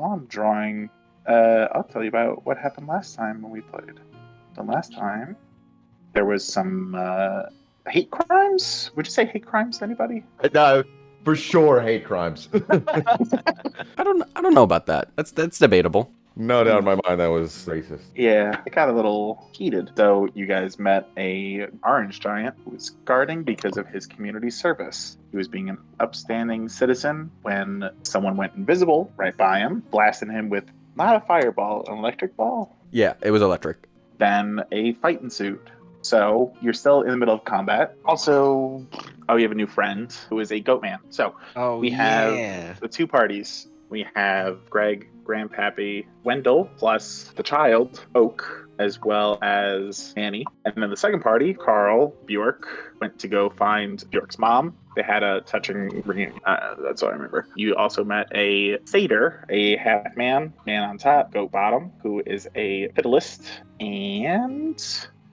While I'm drawing, I'll tell you about what happened last time when we played. The last time, there was some hate crimes. Would you say hate crimes to anybody? No, for sure, hate crimes. I don't know about that. That's debatable. No doubt in my mind that was racist. Yeah, it got a little heated. So you guys met a orange giant who was guarding because of his community service. He was being an upstanding citizen when someone went invisible right by him, blasting him with not a fireball, an electric ball. Yeah, it was electric. Then a fight ensued. So you're still in the middle of combat. Also, you have a new friend who is a goat man. So we have the two parties. We have Greg, Grandpappy, Wendell, plus the child, Oak, as well as Annie. And then the second party, Carl, Bjork, went to go find Bjork's mom. They had a touching reunion. That's all I remember. You also met a satyr, a half man on top, goat bottom, who is a fiddleist. And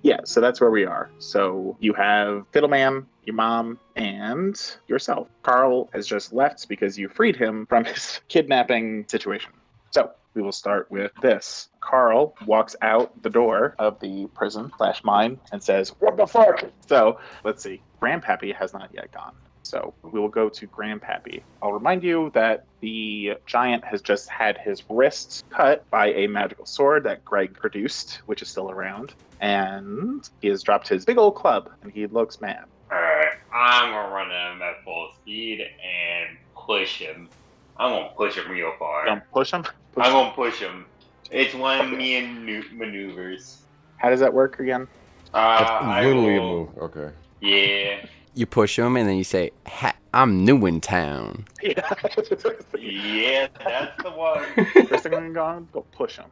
yeah, so that's where we are. So you have Fiddleman, your mom, and yourself. Carl has just left because you freed him from his kidnapping situation. So we will start with this. Carl walks out the door of the prison/mine and says, "What the fuck?" So let's see. Grandpappy has not yet gone. So we will go to Grandpappy. I'll remind you that the giant has just had his wrists cut by a magical sword that Greg produced, which is still around. And he has dropped his big old club, and he looks mad. Alright, I'm gonna run him at full speed and push him. I'm gonna push him real far. Don't push him? I'm gonna push him. It's one of me and maneuvers. How does that work again? That's literally a move. Okay. Yeah. You push him and then you say, "I'm new in town." Yeah, that's the one. First thing I'm going to go push him.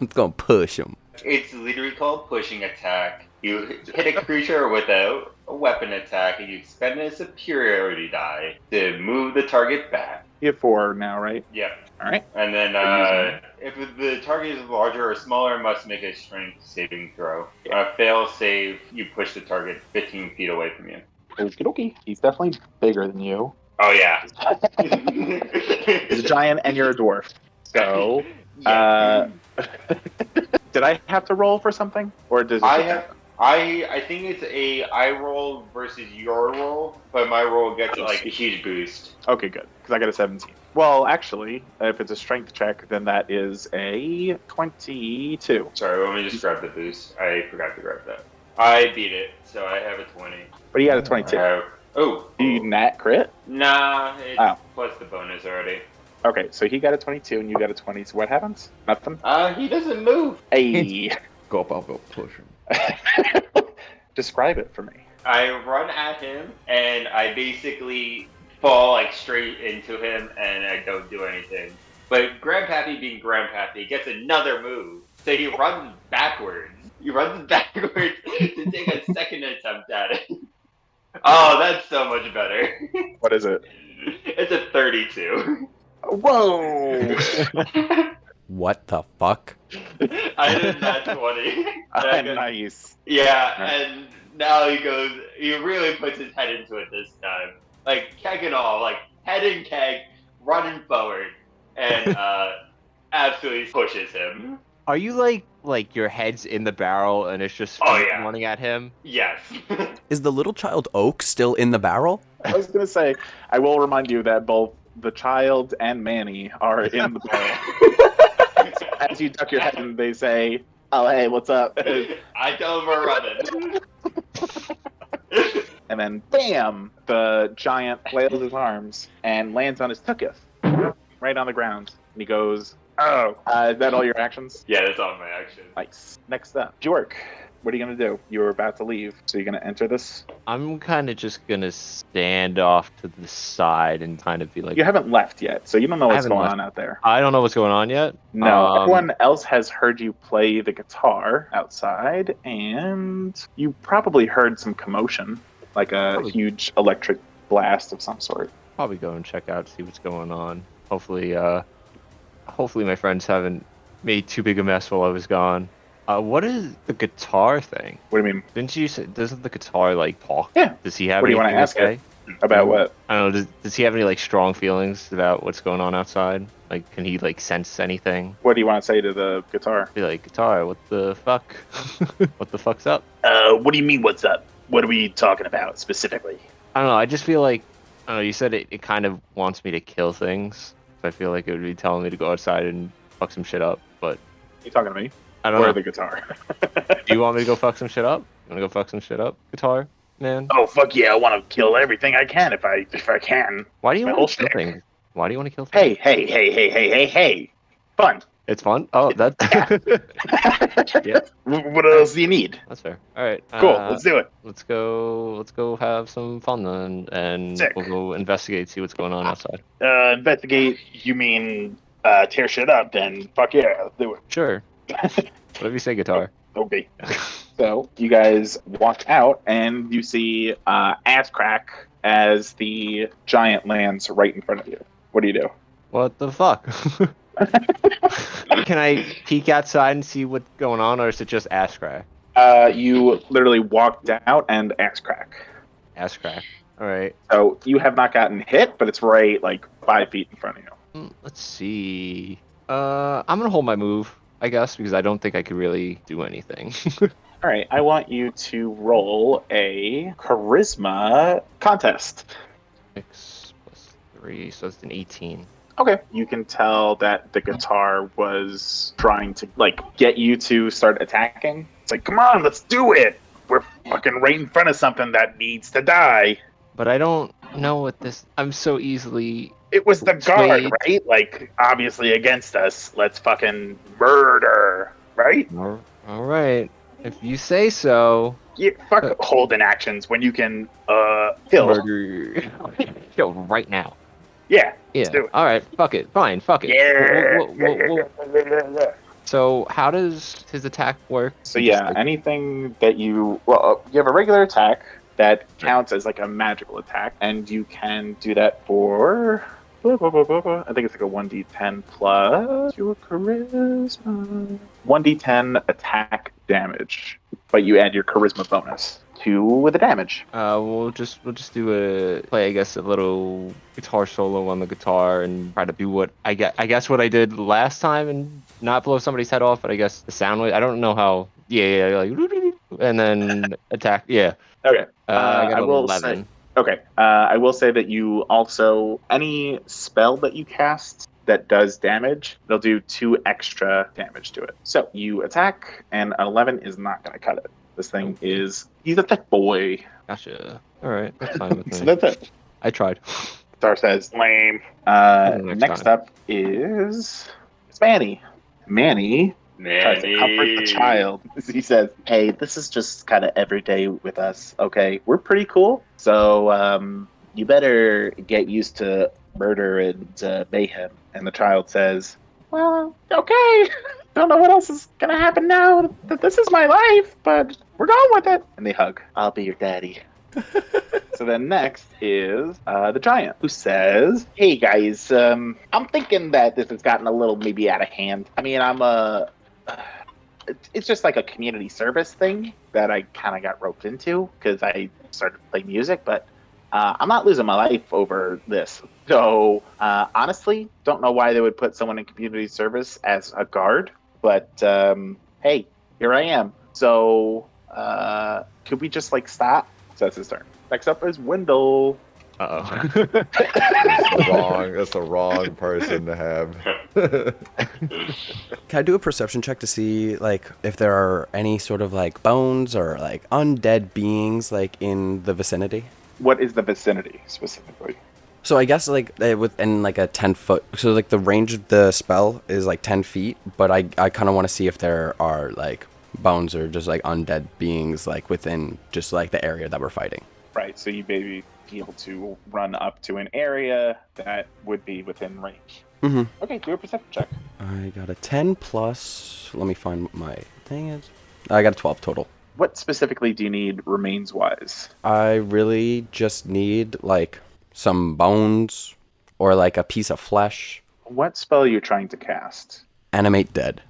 I'm gonna push him. It's literally called pushing attack. You hit a creature without a weapon attack, and you spend a superiority die to move the target back. You have 4 now, right? Yep. All right. And then if the target is larger or smaller, must make a strength saving throw. Fail save, you push the target 15 feet away from you. Okie. He's definitely bigger than you. Oh, yeah. He's a giant and you're a dwarf. So, did I have to roll for something? Or does I think it's I roll versus your roll, but my roll gets like a huge boost. Okay, good. Because I got a 17. Well, actually, if it's a strength check, then that is a 22. Sorry, let me just grab the boost. I forgot to grab that. I beat it, so I have a 20. But he had a 22. Do you nat crit? Nah, it's plus the bonus already. Okay, so he got a 22 and you got a 20. So what happens? Nothing? He doesn't move. Hey. I'll go push him. Describe it for me. I run at him, and I basically fall like straight into him, and I don't do anything. But Grandpappy, being Grandpappy, gets another move. So he runs backwards. He runs backwards to take a second attempt at it. Oh, that's so much better. What is it? It's a 32. Whoa! What the fuck? I did that 20. Nice. Yeah, and now he really puts his head into it this time. Like, keg and all, like, head and keg, running forward, and absolutely pushes him. Are you like your head's in the barrel and it's just running at him? Yes. Is the little child Oak still in the barrel? I was going to say, I will remind you that both the child and Manny are in the barrel. As you duck your head and they say, "Oh, hey, what's up?" I tell them we're running. And then, bam! The giant flails his arms and lands on his tuchus, right on the ground. And he goes, "Oh, is that all your actions?" Yeah, that's all my actions. Nice. Next up, Bjork. What are you going to do? You were about to leave, so you're going to enter this? I'm kind of just going to stand off to the side and kind of be like... You haven't left yet, so you don't know what's going on out there. I don't know what's going on yet? No, everyone else has heard you play the guitar outside, and you probably heard some commotion, like a huge electric blast of some sort. Probably go and check out, see what's going on. Hopefully my friends haven't made too big a mess while I was gone. What is the guitar thing? What do you mean? Didn't you say, doesn't the guitar like talk? Yeah. Does he have What do you want to ask it? About what? I don't know. Does he have any like strong feelings about what's going on outside? Like, can he like sense anything? What do you want to say to the guitar? Be like, guitar, what the fuck? What the fuck's up? What do you mean, what's up? What are we talking about specifically? I don't know. I just feel like, I don't know. You said it kind of wants me to kill things. So I feel like it would be telling me to go outside and fuck some shit up. But You talking to me? I don't Or know. the guitar? Do you want me to go fuck some shit up? You want to go fuck some shit up, guitar, man? Oh fuck yeah! I want to kill everything I can if I can. Why do you My want whole to kill shtick. things? Why do you want to kill things? Hey! Fun. It's fun. Oh, that. Yeah, What else do you need? that's fair. All right. Cool. Let's do it. Let's go have some fun then, and Sick. we'll go investigate, see what's going on outside. Investigate. You mean tear shit up? Then fuck yeah, let's do it. Sure. Whatever you say, guitar. Okay. So you guys walk out and you see ass crack as the giant lands right in front of you. What do you do? What the fuck? Can I peek outside and see what's going on, or is it just ass crack? You literally walked out and ass crack. Ass crack. All right. So you have not gotten hit, but it's right like 5 feet in front of you. Let's see. I'm gonna hold my move, I guess, because I don't think I could really do anything. All right, I want you to roll a charisma contest. 6 plus 3, so it's an 18. Okay. You can tell that the guitar was trying to like get you to start attacking. It's like, come on, let's do it. We're fucking right in front of something that needs to die. But I don't know what this. I'm so easily. It was the guard, Swayed. right? Like, obviously against us. Let's fucking murder, right? All right. If you say so. Yeah, fuck holding actions when you can kill. Murder. Kill right now. Yeah, Yeah. let's do it. All right. Fuck it. Fine. Fuck it. Yeah. So how does his attack work? So yeah, anything that you have a regular attack that counts as like a magical attack, and you can do that for I think it's like a 1d10 plus your charisma. 1d10 attack damage, but you add your charisma bonus to the damage. We'll just play, I guess, a little guitar solo on the guitar and try to do what I guess what I did last time and not blow somebody's head off, but I guess the sound was, I don't know how. Yeah, like and then attack. Yeah. Okay. I got I will 11. say. Okay. I will say that you also any spell that you cast that does damage, they'll do 2 extra damage to it. So you attack, and an 11 is not going to cut it. This thing he's a thick boy. Gotcha. All right, that's fine with me. So that's it. I tried. Star says, lame. Next up is it's Manny. Manny tries to comfort the child. He says, hey, this is just kind of every day with us, okay? We're pretty cool, so you better get used to murder and mayhem. And the child says, well, okay. Don't know what else is going to happen now. This is my life, but we're going with it. And they hug. I'll be your daddy. So then next is the giant, who says, hey guys, I'm thinking that this has gotten a little maybe out of hand. I mean, it's just like a community service thing that I kind of got roped into because I started to play music, but I'm not losing my life over this. So honestly, don't know why they would put someone in community service as a guard, but hey, here I am. So could we just like stop? So that's his turn. Next up is Wendell. Uh-oh. That's the wrong person to have. Can I do a perception check to see like if there are any sort of like bones or like undead beings like in the vicinity? What is the vicinity specifically? So I guess like within like a 10-foot. So like the range of the spell is like 10 feet, but I kind of want to see if there are like bones or just like undead beings like within just like the area that we're fighting. Right. So you maybe be able to run up to an area that would be within range. Mm-hmm. Okay, do a perception check. I got a 10 plus. Let me find what my thing is. I got a 12 total. What specifically do you need remains wise? I really just need like some bones or like a piece of flesh. What spell are you trying to cast? Animate dead.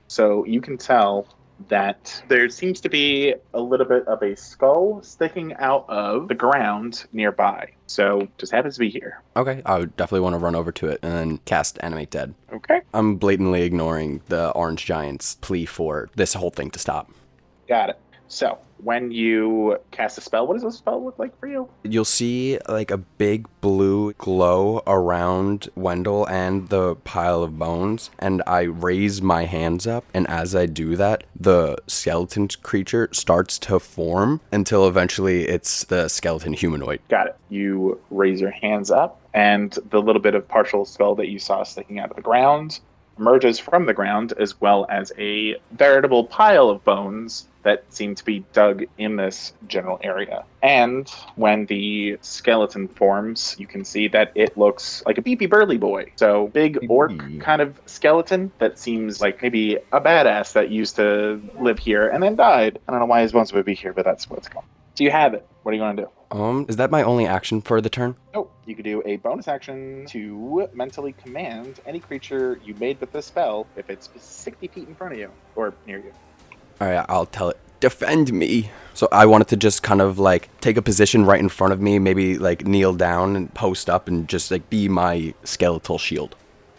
So you can tell that there seems to be a little bit of a skull sticking out of the ground nearby. So just happens to be here. Okay, I would definitely want to run over to it and then cast Animate Dead. Okay. I'm blatantly ignoring the orange giant's plea for this whole thing to stop. Got it. So when you cast a spell, what does a spell look like for you? You'll see like a big blue glow around Wendell and the pile of bones, and I raise my hands up, and as I do that, the skeleton creature starts to form until eventually it's the skeleton humanoid. Got it. You raise your hands up, and the little bit of partial spell that you saw sticking out of the ground emerges from the ground, as well as a veritable pile of bones that seem to be dug in this general area. And when the skeleton forms, you can see that it looks like a beefy burly boy. So big orc kind of skeleton that seems like maybe a badass that used to live here and then died. I don't know why his bones would be here, but that's what it's called. So you have it. What are you going to do? Is that my only action for the turn? Oh, you could do a bonus action to mentally command any creature you made with this spell if it's 60 feet in front of you or near you. Alright, I'll tell it. Defend me. So I wanted to just kind of like take a position right in front of me, maybe like kneel down and post up and just like be my skeletal shield.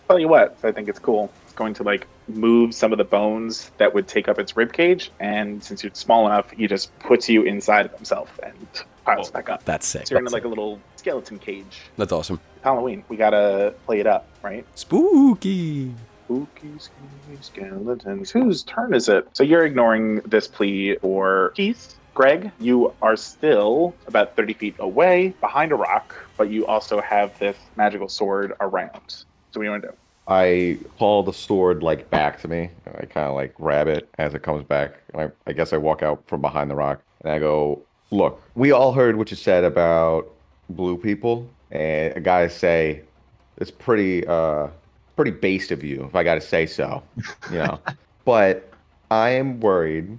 Tell you what, I think it's cool. It's going to like move some of the bones that would take up its rib cage, and since you're small enough, he just puts you inside of himself and piles back up. That's sick. So you're in like a little skeleton cage. That's awesome. Halloween, we gotta play it up, right? Spooky. Spooky, scary skeletons. Whose turn is it? So you're ignoring this plea for Keith. Greg, you are still about 30 feet away behind a rock, but you also have this magical sword around. So what do you want to do? I call the sword like back to me. And I kind of like grab it as it comes back. And I guess I walk out from behind the rock and I go, look, we all heard what you said about blue people. And guys say it's pretty based of you, if I got to say so, you know. But I am worried.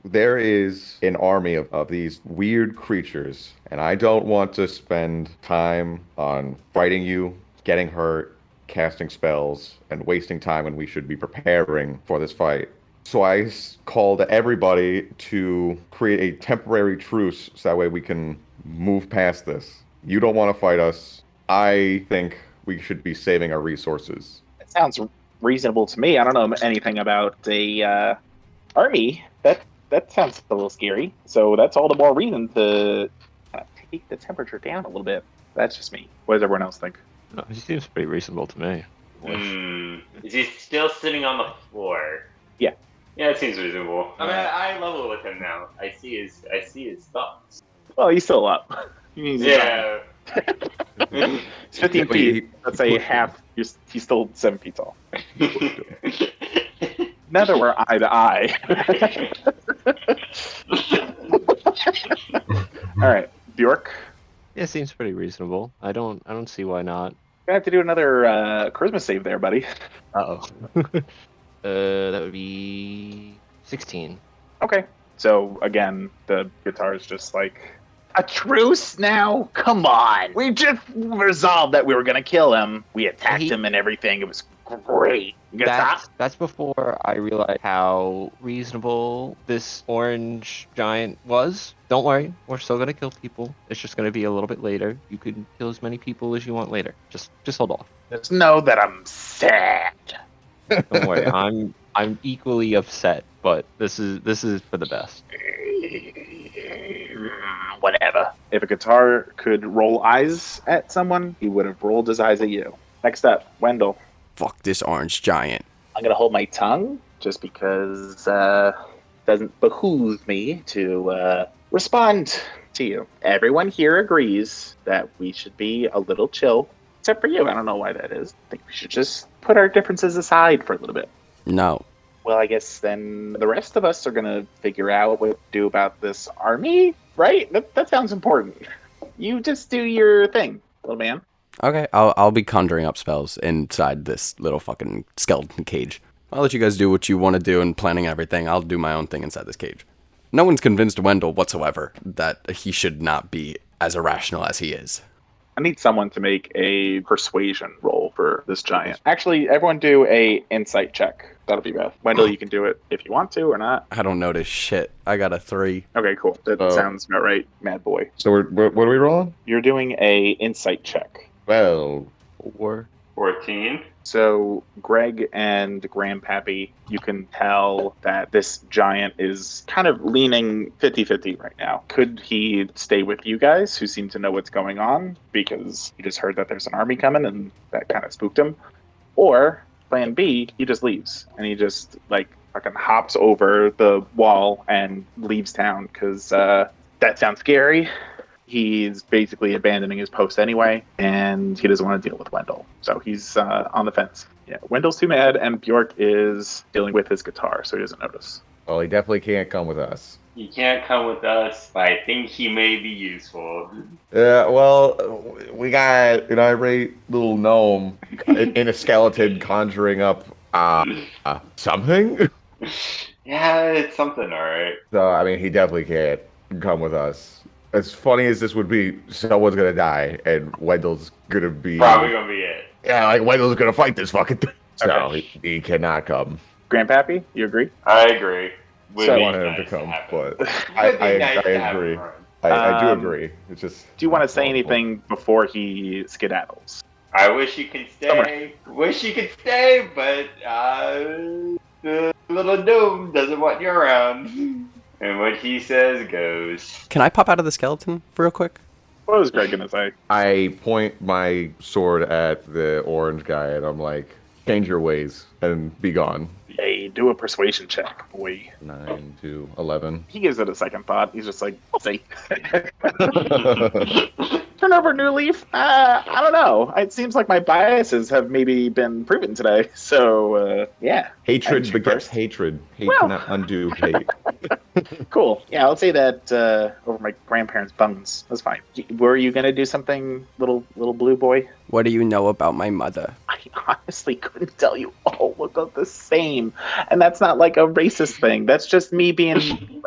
There is an army of these weird creatures, and I don't want to spend time on fighting you, getting hurt, casting spells, and wasting time when we should be preparing for this fight. So I called everybody to create a temporary truce so that way we can move past this. You don't want to fight us. I think we should be saving our resources. It sounds reasonable to me. I don't know anything about a army. That sounds a little scary. So that's all the more reason to kind of take the temperature down a little bit. That's just me. What does everyone else think? No, he seems pretty reasonable to me. Is he still sitting on the floor? Yeah. Yeah, it seems reasonable. I mean, I level with him now. I see his thoughts. Well, he's still up. Yeah. He's 15 feet. Let's say half. He's still 7 feet tall. Neither were eye to eye. All right, Bjork. Yeah, it seems pretty reasonable. I don't see why not. Gonna have to do another charisma save there, buddy. Uh-oh. That would be 16. Okay. So again, the guitar is just like, a truce now? Come on. We just resolved that we were gonna kill him. We attacked him and everything. It was great. You gonna stop? That's before I realized how reasonable this orange giant was. Don't worry, we're still gonna kill people. It's just gonna be a little bit later. You can kill as many people as you want later. Just hold off. Just know that I'm sad. Don't worry, I'm equally upset, but this is for the best. Whatever. If a guitar could roll eyes at someone, he would have rolled his eyes at you. Next up, Wendell. Fuck this orange giant. I'm gonna hold my tongue just because it doesn't behoove me to respond to you. Everyone here agrees that we should be a little chill, except for you. I don't know why that is. I think we should just put our differences aside for a little bit. No. Well, I guess then the rest of us are gonna figure out what to do about this army, right? That sounds important. You just do your thing, little man. Okay, I'll be conjuring up spells inside this little fucking skeleton cage. I'll let you guys do what you want to do and planning everything. I'll do my own thing inside this cage. No one's convinced Wendell whatsoever that he should not be as irrational as he is. I need someone to make a persuasion roll for this giant. Actually, everyone do a insight check. That'll be Beth. Wendell, you can do it if you want to or not. I don't notice shit. I got a 3. Okay, cool. That sounds about right, mad boy. So what are we rolling? You're doing a insight check. Well, 14. So Greg and Grandpappy, you can tell that this giant is kind of leaning 50-50 right now. Could he stay with you guys who seem to know what's going on because he just heard that there's an army coming and that kind of spooked him? Or plan B, he just leaves and he just like fucking hops over the wall and leaves town because that sounds scary. He's basically abandoning his post anyway, and he doesn't want to deal with Wendell. So he's on the fence. Yeah, Wendell's too mad, and Bjork is dealing with his guitar, so he doesn't notice. Well, he definitely can't come with us. He can't come with us, but I think he may be useful. Yeah, well, we got an irate little gnome in a skeleton conjuring up something. Yeah, it's something, alright. So, I mean, he definitely can't come with us. As funny as this would be, someone's gonna die, and Wendell's gonna be... Probably gonna be it. Yeah, like, Wendell's gonna fight this fucking thing. So, Okay. he cannot come. Grandpappy, you agree? I agree. So I want him to come, but I agree. I do agree. It's just... Do you want to say anything before he skedaddles? I wish you could stay. Wish you could stay, but the little gnome doesn't want you around. And what he says goes. Can I pop out of the skeleton real quick? What was Greg gonna say? I point my sword at the orange guy, and I'm like, change your ways and be gone. Hey, do a persuasion check, boy. 9 to 11. He gives it a second thought. He's just like, I'll see. Turn over a new leaf? I don't know. It seems like my biases have maybe been proven today. So, yeah. Hatred begets hatred. Hate cannot undo hate. Cool. Yeah, I'll say that over my grandparents' bones. That's fine. Were you going to do something, little blue boy? What do you know about my mother? I honestly couldn't tell you. Oh, look at the same. And that's not like a racist thing. That's just me being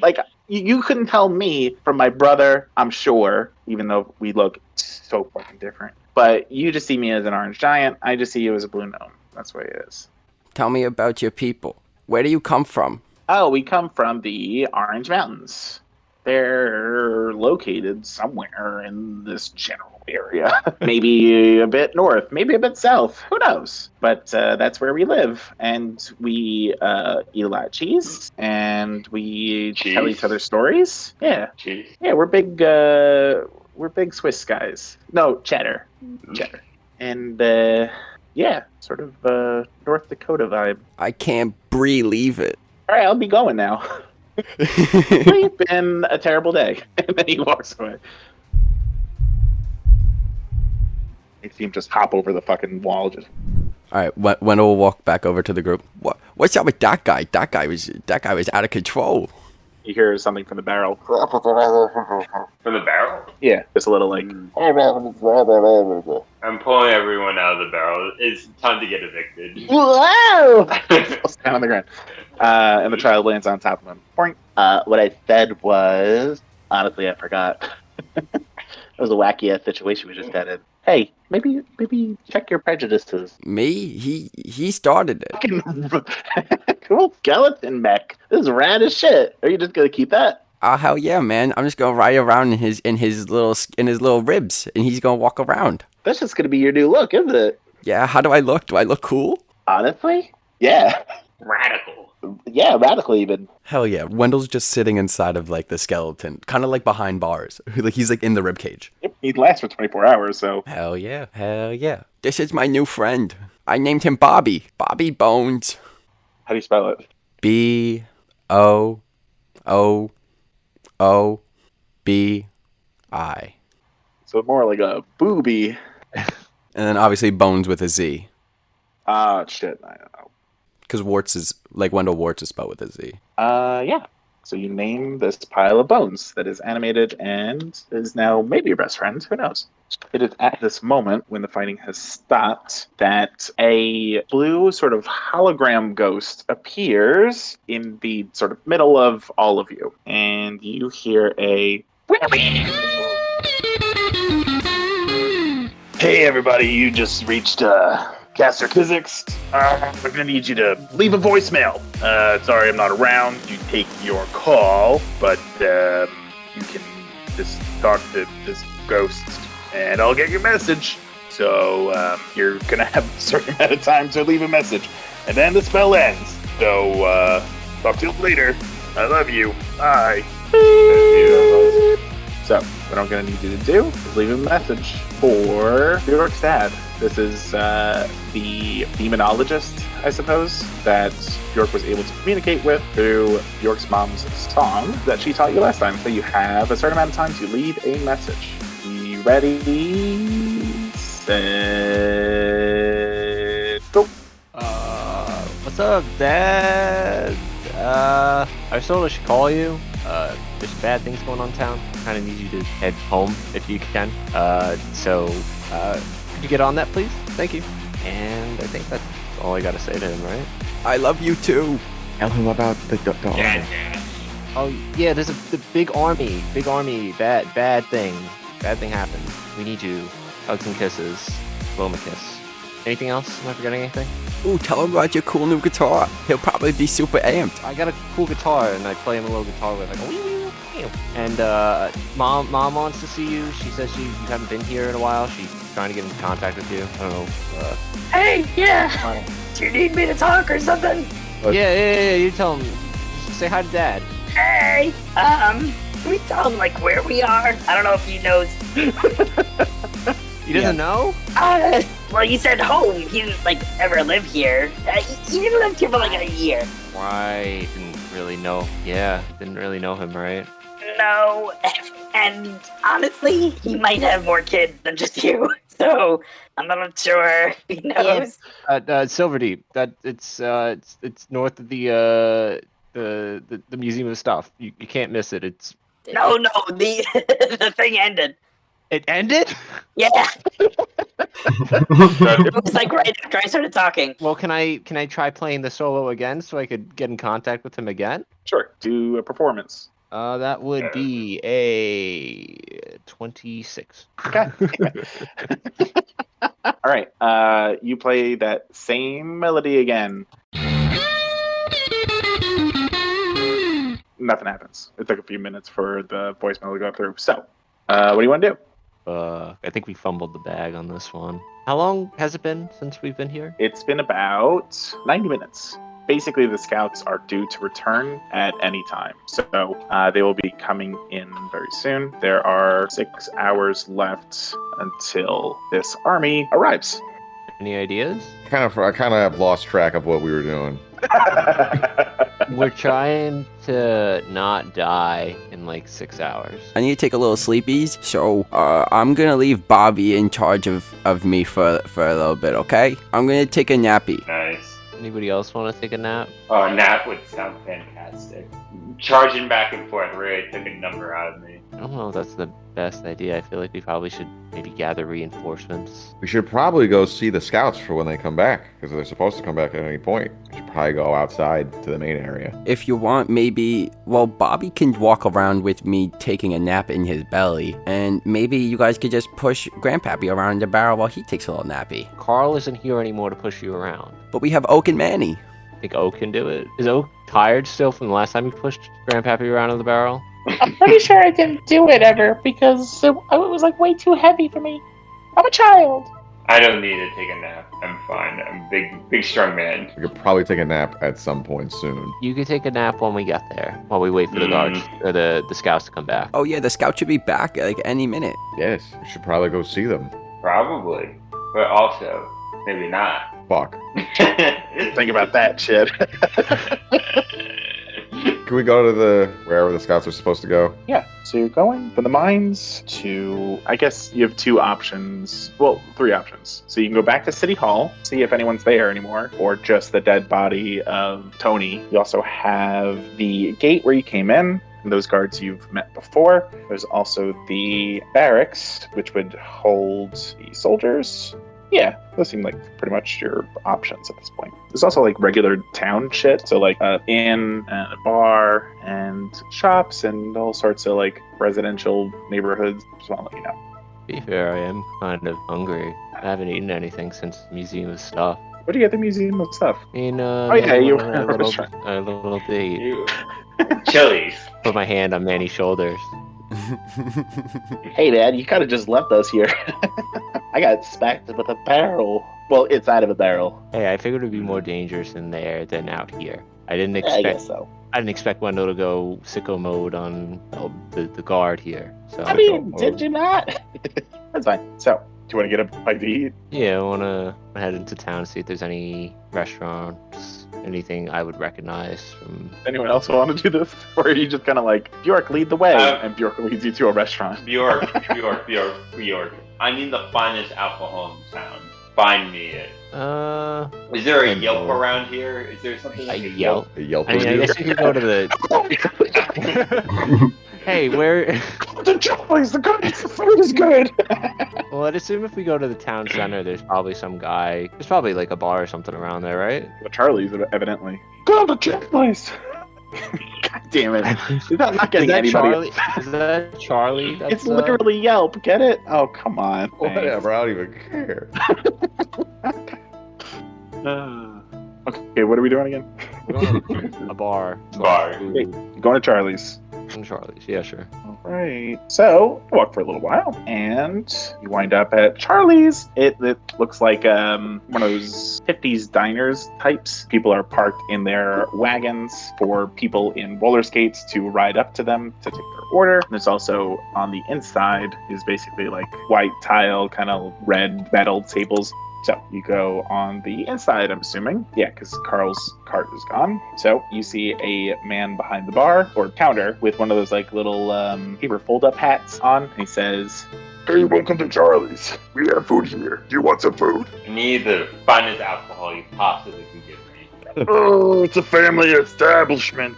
like you couldn't tell me from my brother, I'm sure, even though we look so fucking different. But you just see me as an orange giant. I just see you as a blue gnome. That's what it is. Tell me about your people. Where do you come from? Oh, we come from the Orange Mountains. They're located somewhere in this general area. Maybe a bit north, maybe a bit south. Who knows? But that's where we live. And we eat a lot of cheese. And we tell each other stories. Yeah. Cheese. Yeah, we're big Swiss guys. No, cheddar. Cheddar. And yeah, sort of North Dakota vibe. I can't believe it. All right, I'll be going now. It's been a terrible day. And then he walks away. I see him just hop over the fucking wall. Just. All right, Wendell will walk back over to the group. What's up with that guy? That guy was out of control. You hear something from the barrel. From the barrel? Yeah, just a little like. I'm pulling everyone out of the barrel. It's time to get evicted. Whoa! Down on the ground. And the child lands on top of him. Point. What I said was, honestly, I forgot. It was a wacky ass situation we just got in. Hey, maybe check your prejudices. Me? He started it. Cool skeleton mech. This is rad as shit. Are you just gonna keep that? Oh hell yeah, man! I'm just gonna ride around in his little ribs, and he's gonna walk around. That's just gonna be your new look, isn't it? Yeah. How do I look? Do I look cool? Honestly, yeah. Radical. Yeah, radical even. Hell yeah. Wendell's just sitting inside of like the skeleton, kind of like behind bars. Like he's like in the rib cage. Yep, he'd last for 24 hours, so. Hell yeah. Hell yeah. This is my new friend. I named him Bobby. Bobby Bones. How do you spell it? B-O-O-O-B-I. So more like a booby. And then obviously Bones with a Z. Shit. I don't know. Because Warts is, like Wendell Warts is spelled with a Z. Yeah. So you name this pile of bones that is animated and is now maybe your best friend. Who knows? It is at this moment, when the fighting has stopped, that a blue sort of hologram ghost appears in the sort of middle of all of you. And you hear a... Hey everybody, you just reached Caster Physics. We're gonna need you to leave a voicemail. Sorry I'm not around to take your call, but you can just talk to this ghost and I'll get your message. So you're gonna have a certain amount of time to leave a message. And then the spell ends. So talk to you later. I love you. Bye. So, what I'm going to need you to do is leave a message for Bjork's dad. This is the demonologist, I suppose, that Bjork was able to communicate with through Bjork's mom's song that she taught you last time. So you have a certain amount of time to leave a message. You ready? Set, go. What's up, Dad? I was told I should call you. There's bad things going on in town. Kind of need you to head home if you can. So could you get on that, please? Thank you. And I think that's all I gotta say to him, right? I love you too. Tell him about the army. Oh yeah, there's the big army. Bad thing happened. We need you. Hugs and kisses. Blow him a kiss. Anything else? Am I forgetting anything? Ooh, tell him about your cool new guitar. He'll probably be super amped. I got a cool guitar and I play him a little guitar with like a wee. And mom wants to see you. She says you haven't been here in a while. She's trying to get in contact with you. I don't know. Hey, yeah. Do you need me to talk or something? Yeah. You tell him. Just say hi to Dad. Hey, can we tell him like where we are? I don't know if he knows. He doesn't know? Well, you said home. He didn't like ever live here. He didn't live here for like a year. Right. Didn't really know. Yeah. Didn't really know him, right? No. And honestly, he might have more kids than just you. So I'm not sure if he knows. Silverdeep. That it's north of the Museum of Stuff. You can't miss it. It's No, the the thing ended. It ended? Yeah. It was like right after I started talking. Well, can I try playing the solo again so I could get in contact with him again? Sure. Do a performance. That would be a 26. Okay. All right. You play that same melody again. Nothing happens. It took a few minutes for the voicemail to go through. So, what do you want to do? I think we fumbled the bag on this one. How long has it been since we've been here? It's been about 90 minutes. Basically, the scouts are due to return at any time. So they will be coming in very soon. There are 6 hours left until this army arrives. Any ideas? I kind of have lost track of what we were doing. We're trying to not die in like 6 hours. I need to take a little sleepies, so I'm gonna leave Bobby in charge of me for a little bit, okay? I'm gonna take a nappy. Nice. Anybody else want to take a nap? Oh, a nap would sound fantastic. Charging back and forth really took a number out of me. I don't know if that's the best idea. I feel like we probably should maybe gather reinforcements. We should probably go see the scouts for when they come back, because they're supposed to come back at any point. We should probably go outside to the main area. If you want, maybe, well, Bobby can walk around with me taking a nap in his belly, and maybe you guys could just push Grandpappy around the barrel while he takes a little nappy. Carl isn't here anymore to push you around. But we have Oak and Manny. I think Oak can do it. Is Oak tired still from the last time you pushed Grandpappy around in the barrel? I'm pretty sure I didn't do it ever because it was like way too heavy for me. I'm a child. I don't need to take a nap. I'm fine. I'm a big strong man. We could probably take a nap at some point soon. You could take a nap when we get there, while we wait for the guards or the scouts to come back. Oh yeah, the scout should be back like any minute. Yes, we should probably go see them. Probably. But also, maybe not. Fuck. Think about that shit. Can we go to wherever the scouts are supposed to go? Yeah. So you're going from the mines to, I guess you have 2 options. Well, 3 options. So you can go back to City Hall, see if anyone's there anymore, or just the dead body of Tony. You also have the gate where you came in, and those guards you've met before. There's also the barracks, which would hold the soldiers. Yeah, those seem like pretty much your options at this point. There's also like regular town shit, so like an inn and a bar and shops and all sorts of like residential neighborhoods. So I'll let you know. To be fair, I am kind of hungry. I haven't eaten anything since the Museum of Stuff. What do you get at the Museum of Stuff? You Oh yeah, you were a little date. You... Chili's. Put my hand on Manny's shoulders. Hey, Dad, you kind of just left us here. I got smacked with a barrel. Well, inside of a barrel. Hey, I figured it'd be more dangerous in there than out here. I didn't I expect. guess so. I didn't expect Wendell to go sicko mode on the guard here. So I mean, did you not? That's fine. So, do you want to get a bite to eat? yeah, I wanna head into town, see if there's any restaurants, anything I would recognize from. Anyone else want to do this? Or are you just kind of like, Bjork, lead the way, and Bjork leads you to a restaurant? Bjork. I need the finest alcohol in town. Find me it. Is there a Yelp around here? Is there something A like a Yelp? A Yelp I mean, I review? guess you could go to the. Hey, where? The Charlie's, the food is good. Well, I'd assume if we go to the town center, there's probably some guy. There's probably like a bar or something around there, right? The Charlie's, evidently. Go to the Charlie's. God damn it. Is that not getting anybody? Charlie? Is that Charlie? That's, It's literally Yelp. Get it? Oh, come on. Whatever, I don't even care. Okay, what are we doing again? a bar. Bar. Hey, going to Charlie's. And Charlie's, yeah, sure. Right. So, you walk for a little while, and you wind up at Charlie's. It looks like one of those 50s diners types. People are parked in their wagons for people in roller skates to ride up to them to take their order. And there's also, on the inside, is basically like white tile, kind of red metal tables. So you go on the inside, I'm assuming. Yeah, because Carl's cart is gone. So you see a man behind the bar or counter with one of those like little paper fold-up hats on. And he says, "Hey, welcome to Charlie's. We have food here. Do you want some food?" I need the finest alcohol you possibly can give me. Oh, it's a family establishment.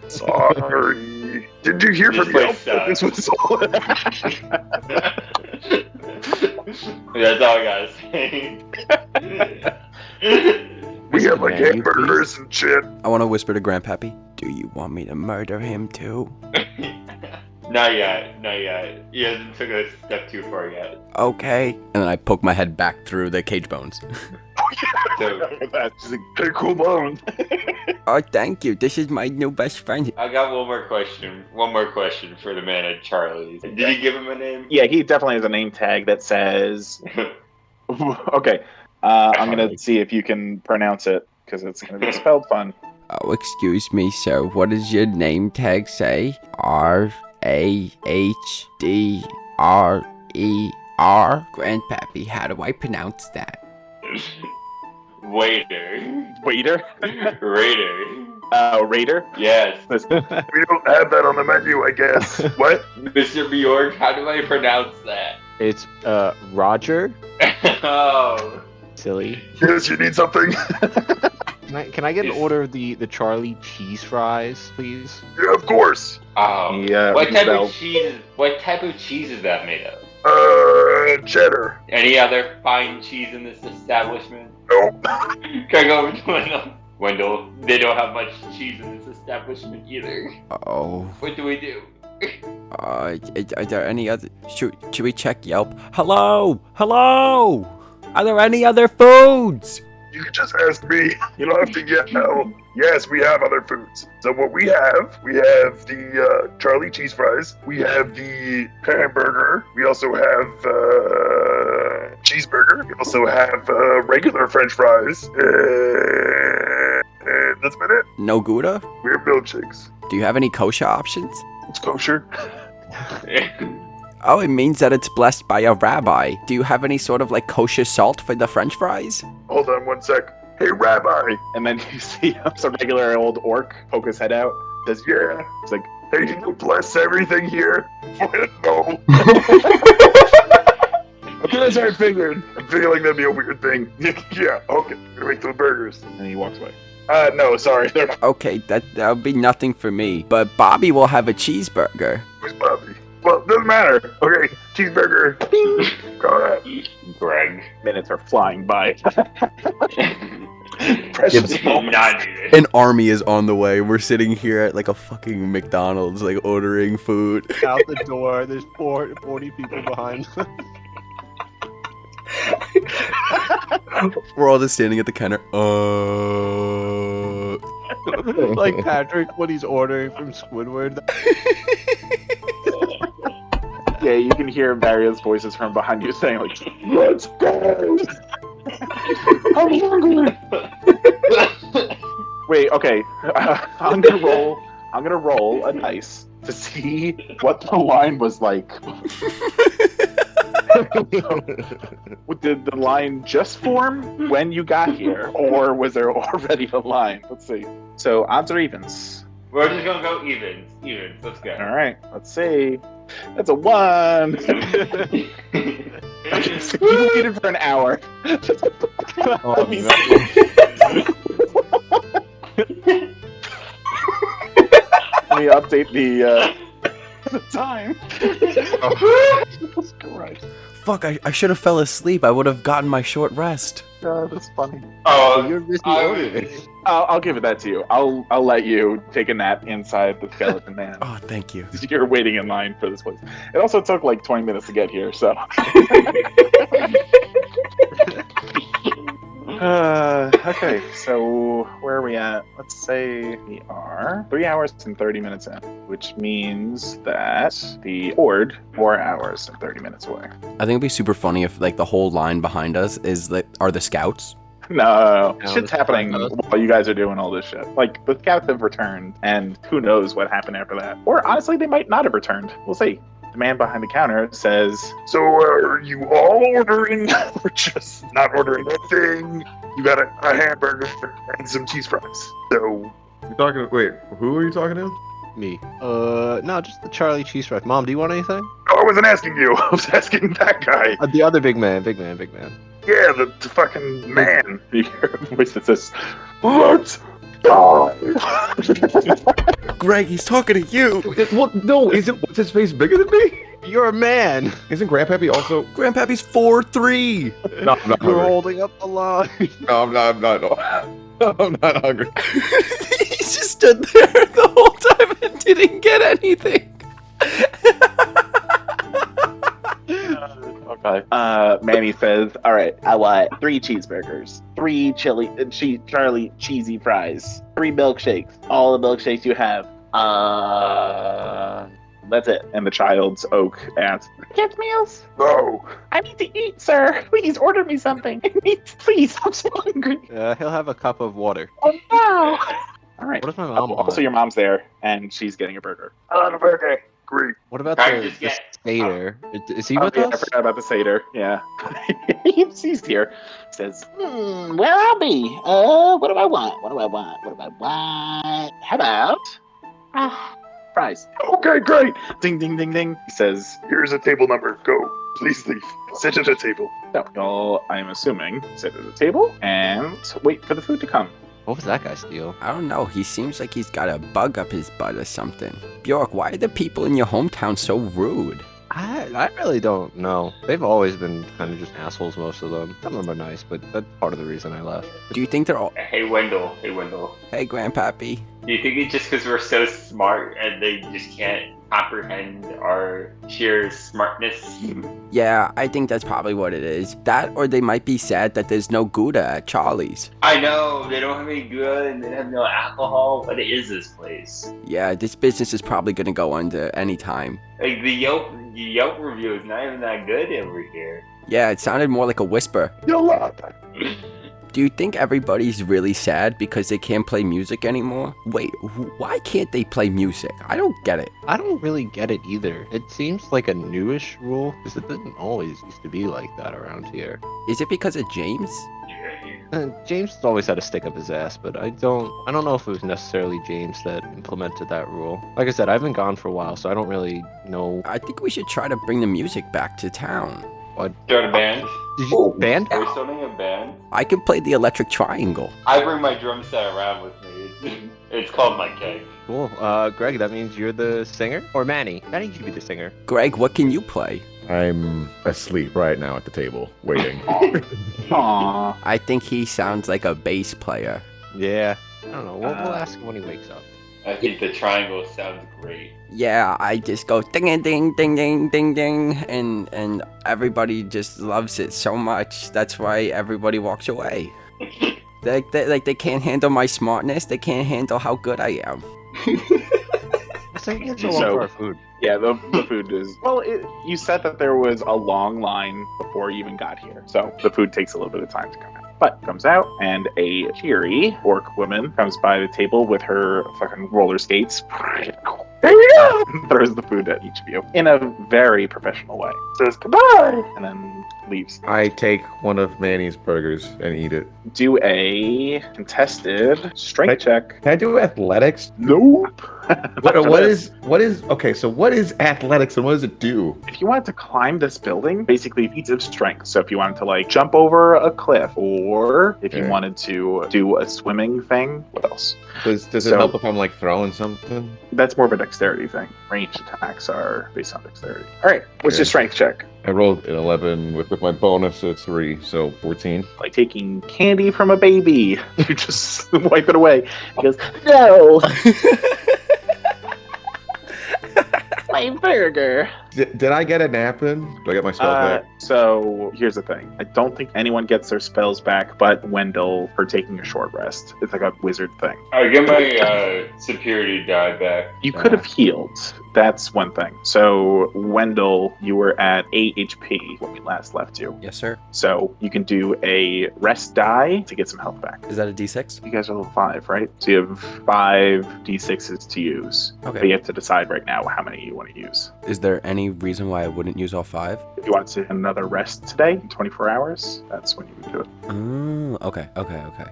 Sorry. Did you hear This from Yelp place that this was all? That's all I gotta say. We have like Man, you hamburgers and shit. I want to whisper to Grandpappy, do you want me to murder him too? Not yet. He hasn't took a step too far yet. Okay. And then I poke my head back through the cage bones. So that's Hey, cool bone. Oh, thank you. This is my new best friend. I got one more question. One more question for the man at Charlie's. Did you give him a name? Yeah, he definitely has a name tag that says. Okay, I'm gonna see if you can pronounce it because it's gonna be spelled fun. Oh, excuse me, sir. What does your name tag say? R-A-H-D-R-E-R? Grandpappy, how do I pronounce that? Waiter. Waiter? Raider. Raider? Yes. We don't have that on the menu, I guess. What? Mr. Bjork, how do I pronounce that? It's Roger. Oh. Silly. Yes, you need something? Can I get an order of the Charlie cheese fries, please? Yeah, of course. Oh. Yeah. What type of cheese? What type of cheese is that made of? Cheddar. Any other fine cheese in this establishment? Nope. Can I go over to Wendell? Wendell, they don't have much cheese in this establishment either. Oh. What do we do? Are there any other... Should we check Yelp? Hello? Hello? Are there any other foods? You can just ask me. You don't have to yell. Yes, we have other foods. So what we have the Charlie cheese fries. We have the hamburger. We also have cheeseburger. We also have regular French fries. And that's about it. No Gouda? We have milkshakes. Do you have any kosher options? It's kosher. Oh, it means that it's blessed by a rabbi. Do you have any sort of like kosher salt for the French fries? Hold on one sec. Hey, Rabbi. And then you see some regular old orc poke his head out. Says, Yeah. it's like, Hey, can you bless everything here? No. Okay, that's how I figured. I'm feeling that'd be a weird thing. Yeah, okay. I'm gonna make those burgers. and he walks away. No, sorry. They're not. Okay, that'll be nothing for me. But Bobby will have a cheeseburger. Who's Bobby? Well, doesn't matter. Okay, cheeseburger. Ding. Got it. Greg. Minutes are flying by. Precious moments. Not needed. An army is on the way. We're sitting here at like a fucking McDonald's, like ordering food. Out the door, there's 40 people behind us. We're all just standing at the counter. Like Patrick when he's ordering from Squidward. Yeah, you can hear various voices from behind you saying like, "Let's go." I'm hungry. Wait, okay. I'm gonna roll a dice to see what the line was like. Did the line just form when you got here, or was there already a line? Let's see. So odds or evens? We're just gonna go evens. Evens. Let's go. All right. Let's see. That's a 1. Okay, so you waited for an hour. Oh, me no. Let me update the time. Jesus Christ. Fuck, I should have fell asleep. I would have gotten my short rest. God, that's funny. Oh, You're busy I ordering. I'll give it that to you. I'll let you take a nap inside the skeleton man. Oh, thank you. You're waiting in line for this place. It also took like 20 minutes to get here, so. Okay, so where are we at? Let's say we are 3 hours and 30 minutes in, which means that the horde 4 hours and 30 minutes away. I think it'd be super funny if like the whole line behind us is like are the scouts. No, No, shit's it's happening fine. while you guys are doing all this shit. Like, the scouts have returned, and who knows what happened after that. Or, honestly, they might not have returned. We'll see. The man behind the counter says, So are you all ordering? Or just not ordering anything? You got a hamburger and some cheese fries. So You talking? Wait, who are you talking to? Me. No, just the Charlie cheese fries. Mom, do you want anything? oh, I wasn't asking you. I was asking that guy. The other big man. Yeah, the fucking man. you hear a voice that says, "Let's die." Greg, he's talking to you. Well, no, what's his face bigger than me? You're a man. Isn't Grandpappy also? Grandpappy's 4'3". No, I'm not You're hungry. holding up the line. No, I'm not. No, I'm not hungry. He just stood there the whole time and didn't get anything. Okay. Manny says, "All right, I want 3 cheeseburgers, 3 Charlie cheesy fries, 3 milkshakes, all the milkshakes you have. That's it." And the child's oak asks, "Kids meals? No. I need to eat, sir. Please order me something. Please, I'm so hungry. He'll have a cup of water. Oh no. All right." What does my mom want? Also, your mom's there, and she's getting a burger. I want a burger. Great. What about I the just get- Satyr? Is he Oh, with yeah, I us? forgot about the satyr. Yeah. He's here. Says, Where I'll be? What do I want? How about fries. Okay, great. Ding, ding, ding, ding. He says, Here's a table number. Go. Please leave. Sit at a table. so y'all, I'm assuming, sit at the table and wait for the food to come. What was that guy steal? I don't know. He seems like he's got a bug up his butt or something. Bjork, why are the people in your hometown so rude? I really don't know. They've always been kind of just assholes, most of them. Some of them are nice, but that's part of the reason I left. Do you think they're all... Hey, Wendell. Hey, Grandpappy. Do you think it's just because we're so smart and they just can't comprehend our sheer smartness? Yeah, I think that's probably what it is. That or they might be sad that there's no Gouda at Charlie's. I know, they don't have any good and they have no alcohol. What is this place? Yeah, this business is probably gonna go under any time. Like, the Yelp review is not even that good over here. Yeah, it sounded more like a whisper. You'll laugh. Do you think everybody's really sad because they can't play music anymore? Wait, why can't they play music? I don't get it. I don't really get it either. It seems like a newish rule, because it didn't always used to be like that around here. Is it because of James? James has always had a stick up his ass, but I don't know if it was necessarily James that implemented that rule. Like I said, I've been gone for a while, so I don't really know. I think we should try to bring the music back to town. Start a band? Did you band? Are we starting a band? I can play the electric triangle. I bring my drum set around with me. It's called my keg. Cool. Greg, that means you're the singer? Or Manny? Manny should be the singer. Greg, what can you play? I'm asleep right now at the table, waiting. Aww. I think he sounds like a bass player. Yeah. I don't know. We'll ask him when he wakes up. I think the triangle sounds great. Yeah, I just go ding ding ding ding ding ding ding, and everybody just loves it so much. That's why everybody walks away. They can't handle my smartness. They can't handle how good I am. It's so long for our food. Yeah, the food is... Well, you said that there was a long line before you even got here. So the food takes a little bit of time to come out. But comes out, and a cheery orc woman comes by the table with her fucking roller skates. There you go! Throws the food at each of you in a very professional way. Says goodbye! And then leaves. I take one of Manny's burgers and eat it. Do a contested strength check. Can I do athletics? Nope. What is okay, so what is athletics and what does it do? If you wanted to climb this building, basically feats of strength. So if you wanted to like jump over a cliff, or if you wanted to do a swimming thing, what else? Does it help if I'm like throwing something? That's more of a dexterity thing. Ranged attacks are based on dexterity. Alright, what's your strength check? I rolled an 11 with my bonus it's 3, so 14. Like taking candy from a baby. You just wipe it away. He goes, no! My burger. Did I get a nap in? Do I get my spells back? So here's the thing. I don't think anyone gets their spells back but Wendell for taking a short rest. It's like a wizard thing. I get my superiority die back. You could have healed. That's one thing. So Wendell, you were at 8 HP when we last left you. Yes, sir. So you can do a rest die to get some health back. Is that a D6? You guys are level 5, right? So you have 5 D6s to use. Okay. But you have to decide right now how many you want to use. Is there any reason why I wouldn't use all 5? If you want to take another rest today, in 24 hours, that's when you would do it. Okay.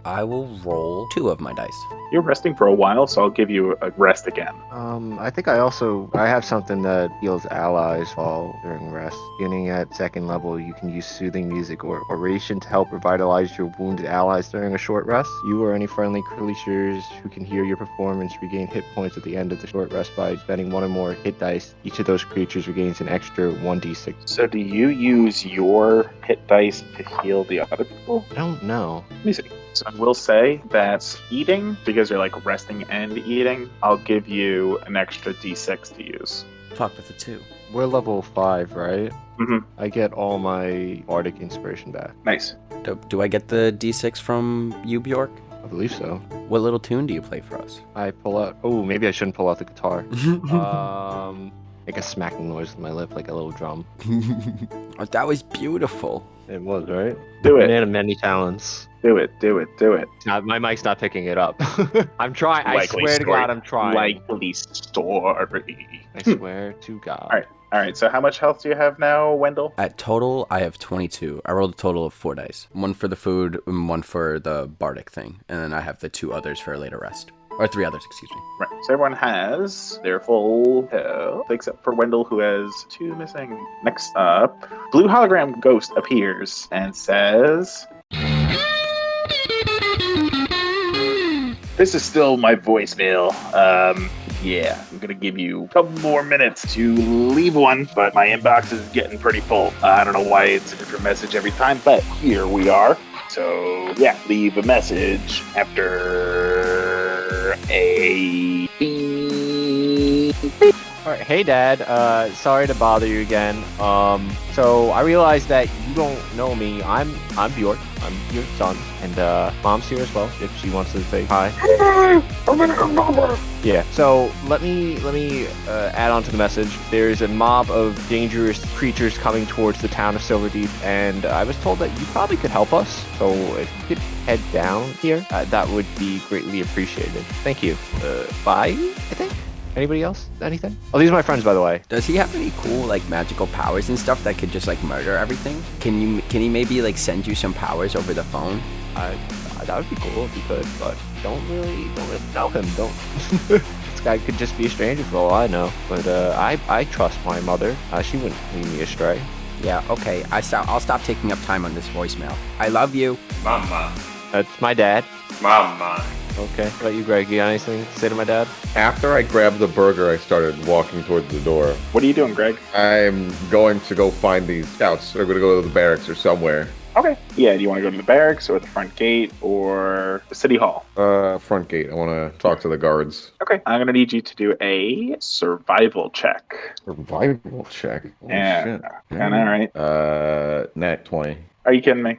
I will roll 2 of my dice. You're resting for a while, so I'll give you a rest again. I think I have something that heals allies while during rest. Beginning at 2nd level, you can use soothing music or oration to help revitalize your wounded allies during a short rest. You or any friendly creatures who can hear your performance regain hit points at the end of the short rest by spending 1 or more hit dice. Each of those creatures regains an extra 1d6. So do you use your hit dice to heal the other people? I don't know. Let me see. So I will say that eating, because you're like resting and eating, I'll give you an extra d6 to use. Fuck, that's a 2. We're level 5, right? Mm-hmm. I get all my bardic inspiration back. Nice. Do I get the D6 from you, Bjork? I believe so. What little tune do you play for us? I pull out... Oh, maybe I shouldn't pull out the guitar. Make a smacking noise with my lip, like a little drum. Oh, that was beautiful. It was, right? Do it. Man of many talents. Do it. My mic's not picking it up. I'm trying. I Likely swear to story. God, I'm trying. Likely story. I swear to God. All right, so how much health do you have now, Wendell? At total, I have 22. I rolled a total of 4 dice. 1 for the food and 1 for the bardic thing. And then I have the 2 others for a later rest. Or 3 others, excuse me. Right, so everyone has their full health, except for Wendell, who has 2 missing. Next up, blue hologram ghost appears and says... This is still my voicemail. Yeah, I'm gonna give you a couple more minutes to leave one, but my inbox is getting pretty full. I don't know why it's a different message every time, but here we are. So, yeah, leave a message after a beep. Alright, hey Dad, sorry to bother you again. So I realized that you don't know me. I'm Bjork. I'm your son, and Mom's here as well if she wants to say hi. Yeah. So let me add on to the message. There's a mob of dangerous creatures coming towards the town of Silverdeep, and I was told that you probably could help us. So if you could head down here, that would be greatly appreciated. Thank you. Bye. I think. Anybody else? Anything? Oh, these are my friends, by the way. Does he have any cool like magical powers and stuff that could just like murder everything? Can he maybe like send you some powers over the phone? That would be cool if he could, but don't really know him. Don't. This guy could just be a stranger for all I know. But I trust my mother. She wouldn't lead me astray. Yeah. Okay. I'll stop taking up time on this voicemail. I love you. Mama. That's my dad. Mama. Okay. How about you, Greg? You got anything to say to my dad? After I grabbed the burger, I started walking towards the door. What are you doing, Greg? I'm going to go find these scouts. They're going to go to the barracks or somewhere. Okay. Yeah, do you want to go to the barracks or the front gate or the city hall? Front gate. I want to talk to the guards. Okay. I'm going to need you to do a survival check. Survival check? Holy Yeah. shit. I know, right? Nat 20. Are you kidding me?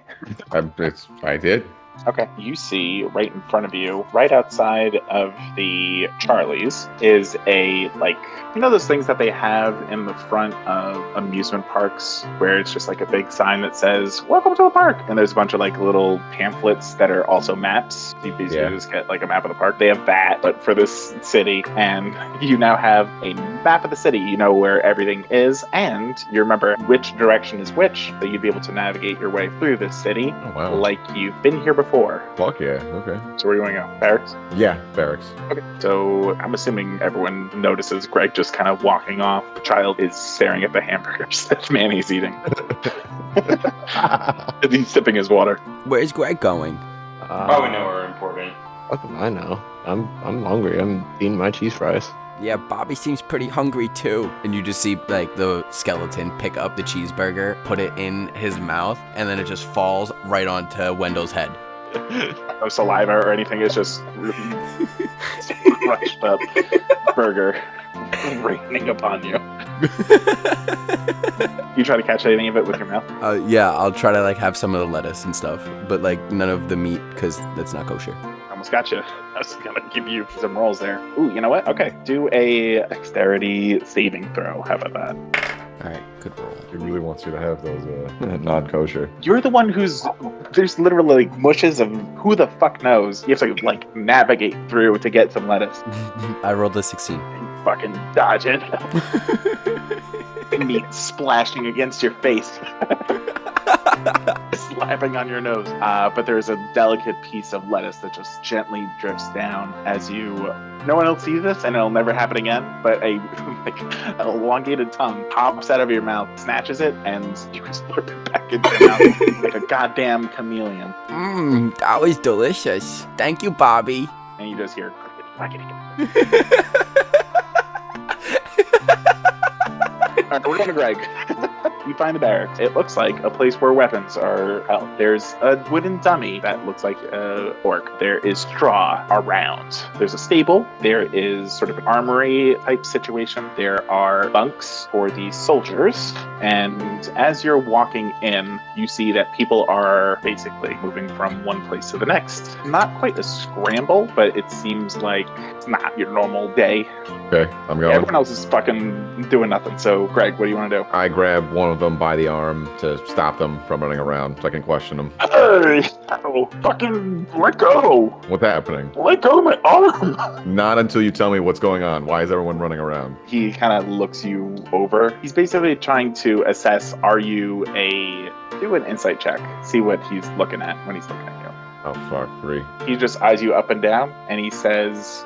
I did. Okay. You see right in front of you, right outside of the Charlie's, is a, like, you know those things that they have in the front of amusement parks where it's just like a big sign that says, "Welcome to the park." And there's a bunch of like little pamphlets that are also maps. You basically just get like a map of the park. They have that, but for this city. And you now have a map of the city. You know where everything is, and you remember which direction is which, so you'd be able to navigate your way through this city like you've been here before. Fuck yeah. Okay. So where do you want to go? Barracks? Yeah, barracks. Okay. So I'm assuming everyone notices Greg just kind of walking off. The child is staring at the hamburgers that Manny's eating. He's sipping his water. Where's Greg going? Probably nowhere important. Fuck if I know. I'm hungry. I'm eating my cheese fries. Yeah, Bobby seems pretty hungry too. And you just see like the skeleton pick up the cheeseburger, put it in his mouth, and then it just falls right onto Wendell's head. No saliva or anything. It's just crushed up burger raining upon you. You try to catch anything of it with your mouth? Yeah, I'll try to like have some of the lettuce and stuff, but like none of the meat because that's not kosher. Almost got you. I was gonna give you some rolls there. Ooh, you know what? Okay, do a dexterity saving throw. How about that? All right, good roll. He really wants you to have those non-kosher. You're the one there's literally like mushes of who the fuck knows. You have to like navigate through to get some lettuce. I rolled a 16. And fucking dodge it. Meat splashing against your face. Slapping on your nose. But there's a delicate piece of lettuce that just gently drifts down as you... No one else sees this, and it'll never happen again, but an elongated tongue pops out of your mouth, snatches it, and you can slurp it back into your mouth like a goddamn chameleon. That was delicious. Thank you, Bobby. And you just hear... Alright, we're going to Greg. You find the barracks. It looks like a place where weapons are held. There's a wooden dummy that looks like an orc. There is straw around. There's a stable. There is sort of an armory type situation. There are bunks for the soldiers. And as you're walking in, you see that people are basically moving from one place to the next. Not quite a scramble, but it seems like it's not your normal day. Okay, I'm going. Everyone else is fucking doing nothing. So, Greg, what do you want to do? I grab one of them by the arm to stop them from running around so I can question them. Hey! Oh, fucking let go! What's happening? Let go of my arm! Not until you tell me what's going on. Why is everyone running around? He kind of looks you over. He's basically trying to assess, do an insight check. See what he's looking at when he's looking at you. Oh, fuck, 3. He just eyes you up and down, and he says...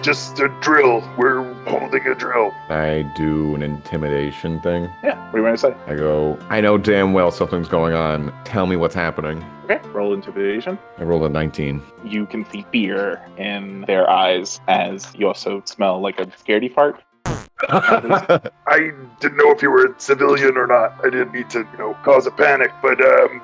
just a drill. We're holding a drill. I do an intimidation thing. Yeah, what do you want to say? I go, I know damn well something's going on. Tell me what's happening. Okay, roll intimidation. I rolled a 19. You can see fear in their eyes as you also smell like a scaredy fart. I didn't know if you were a civilian or not. I didn't need to, cause a panic. But,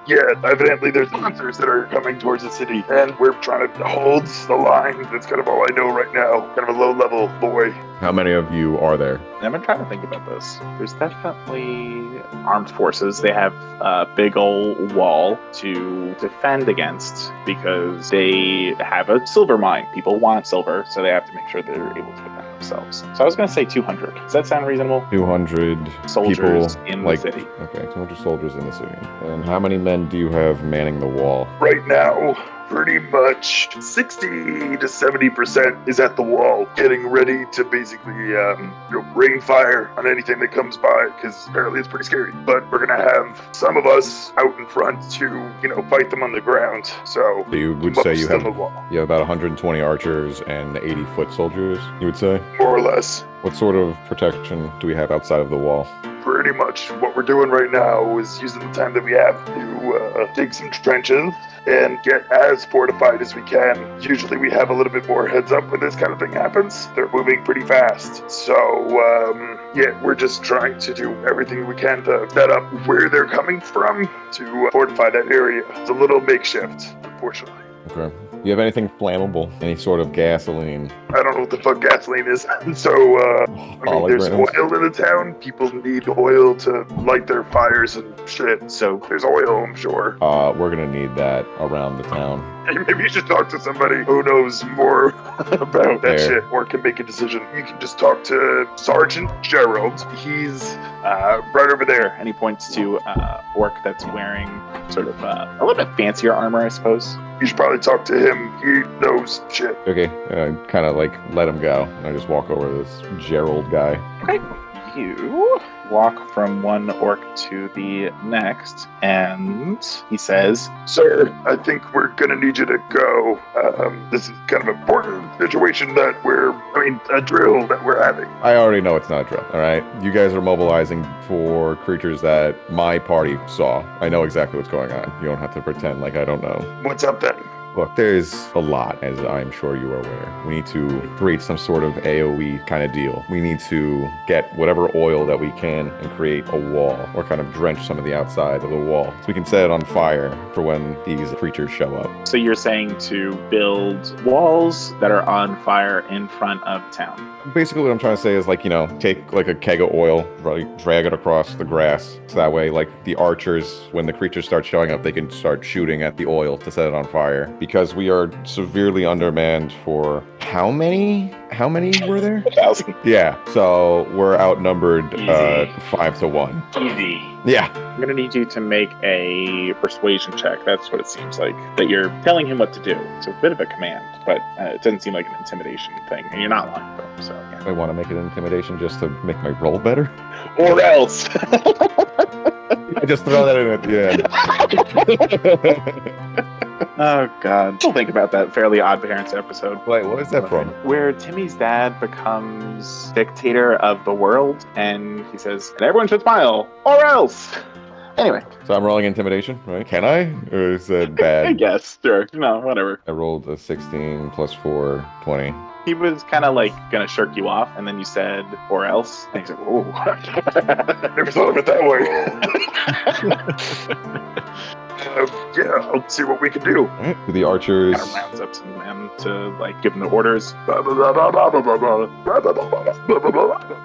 yeah, evidently there's monsters that are coming towards the city. And we're trying to hold the line. That's kind of all I know right now. Kind of a low-level boy. How many of you are there? I'm trying to think about this. There's definitely armed forces. They have a big old wall to defend against because they have a silver mine. People want silver, so they have to make sure they're able to defend themselves. So I was going to say 200. Does that sound reasonable? 200 soldiers people, in the city. Okay, 200 soldiers in the city. And how many men do you have manning the wall? Right now, pretty much 60 to 70% is at the wall, getting ready to basically rain fire on anything that comes by, because apparently it's pretty scary. But we're gonna have some of us out in front to, fight them on the ground. So you would say you have the wall. You have about 120 archers and 80 foot soldiers, you would say? More or less. What sort of protection do we have outside of the wall? pretty much what we're doing right now is using the time that we have to dig some trenches and get as fortified as we can. Usually we have a little bit more heads up when this kind of thing happens. They're moving pretty fast. So, yeah, we're just trying to do everything we can to set up where they're coming from to fortify that area. It's a little makeshift, unfortunately. Okay. Do you have anything flammable? Any sort of gasoline? I don't know what the fuck gasoline is. So, I mean, there's oil in the town. People need oil to light their fires and shit. So there's oil, I'm sure. We're gonna need that around the town. Hey, maybe you should talk to somebody who knows more about that shit or can make a decision. You can just talk to Sergeant Gerald. He's right over there. And he points to orc that's wearing sort of a little bit fancier armor, I suppose. You should probably talk to him. He knows shit. Okay, kind of like let him go. And I just walk over to this Gerald guy. Okay. You walk from one orc to the next, and he says, "Sir, I think we're gonna need you to go. This is kind of an important situation that a drill that we're having." I already know it's not a drill, all right? You guys are mobilizing for creatures that my party saw. I know exactly what's going on. You don't have to pretend like I don't know. What's up then? Look, there's a lot, as I'm sure you are aware. We need to create some sort of AoE kind of deal. We need to get whatever oil that we can and create a wall, or kind of drench some of the outside of the wall, so we can set it on fire for when these creatures show up. So you're saying to build walls that are on fire in front of town? Basically what I'm trying to say is, like, take like a keg of oil, drag it across the grass, so that way, like, the archers, when the creatures start showing up, they can start shooting at the oil to set it on fire. Because we are severely undermanned for how many were there? 1,000. Yeah, so we're outnumbered 5-1. Easy. Yeah. I'm going to need you to make a persuasion check. That's what it seems like. That you're telling him what to do. It's a bit of a command, but it doesn't seem like an intimidation thing. And you're not lying to him, so yeah. I want to make it intimidation just to make my roll better. Or else. I just throw that in at the end. Oh, God. We'll think about that Fairly Odd Parents episode. Wait, what is that from? Where Timmy's dad becomes dictator of the world, and he says, and everyone should smile, or else. Anyway. So I'm rolling intimidation, right? Can I? Or is that bad? I guess. Sure. No, whatever. I rolled a 16 plus 4, 20. He was kind of like going to shirk you off, and then you said, or else. And he said, oh. Never thought of it that way. Yeah, I'll see what we can do. Right. Do the archers... Kind of rounds up some men to, like, give them the orders.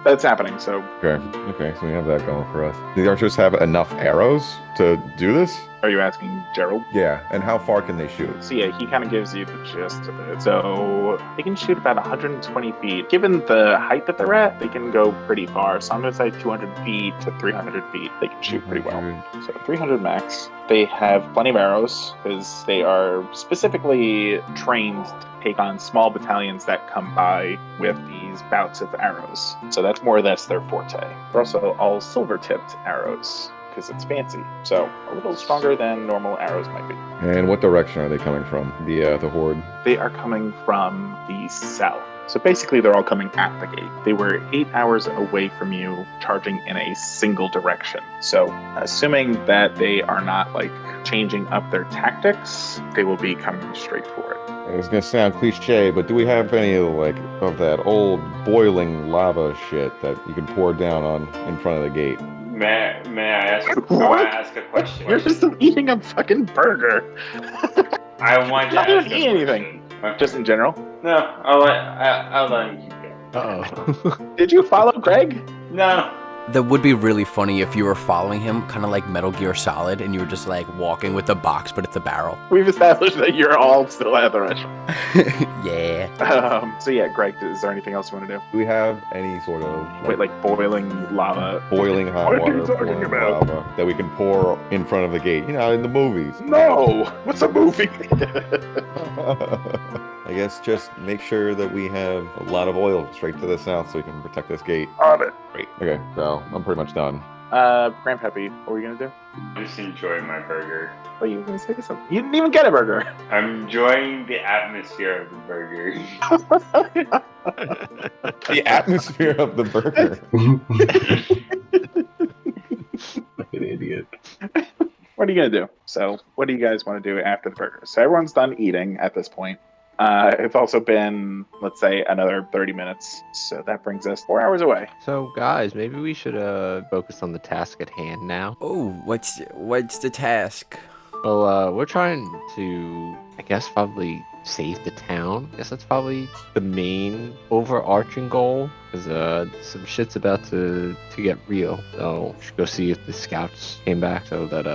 That's happening, so... Okay, so we have that going for us. Do the archers have enough arrows to do this? Are you asking Gerald? Yeah, and how far can they shoot? So yeah, he kind of gives you the gist of it. So they can shoot about 120 feet. Given the height that they're at, they can go pretty far. So I'm going to say 200 feet to 300 feet. They can shoot pretty well. So 300 max. They have plenty of arrows because they are specifically trained to take on small battalions that come by with these bouts of arrows. So that's more or less their forte. They're also all silver-tipped arrows, because it's fancy, so a little stronger than normal arrows might be. And what direction are they coming from, the horde? They are coming from the south. So basically they're all coming at the gate. They were 8 hours away from you, charging in a single direction. So assuming that they are not, like, changing up their tactics, they will be coming straight for it. It's gonna sound cliche, but do we have any, like, of that old boiling lava shit that you can pour down on in front of the gate? May I ask? I want to ask a question. You're just eating a fucking burger. I want to ask eat anything. Okay. Just in general? No, I'll let him keep going. Uh-oh. Did you follow Greg? No. That would be really funny if you were following him, kind of like Metal Gear Solid, and you were just like walking with the box, but it's a barrel. We've established that you're all still at the restaurant. Yeah. So yeah, Greg, is there anything else you want to do? Do we have any sort of... Wait, like boiling lava? Boiling hot What are water, you talking boiling about? lava that we can pour in front of the gate. You know, in the movies. No! What's a movie? I guess just make sure that we have a lot of oil straight to the south so we can protect this gate. On it. Great. Okay, so I'm pretty much done. Grandpappy, what were you gonna do? I'm just enjoying my burger. Oh, you were gonna say something. You didn't even get a burger. I'm enjoying the atmosphere of the burger. The atmosphere of the burger. Fucking idiot. What are you going to do? So, what do you guys want to do after the burgers? So, everyone's done eating at this point. It's also been, let's say, another 30 minutes. So, that brings us 4 hours away. So, guys, maybe we should focus on the task at hand now. Oh, what's the task? Well, we're trying to, I guess, probably save the town. I guess that's probably the main overarching goal. Because some shit's about to get real. So we should go see if the scouts came back so that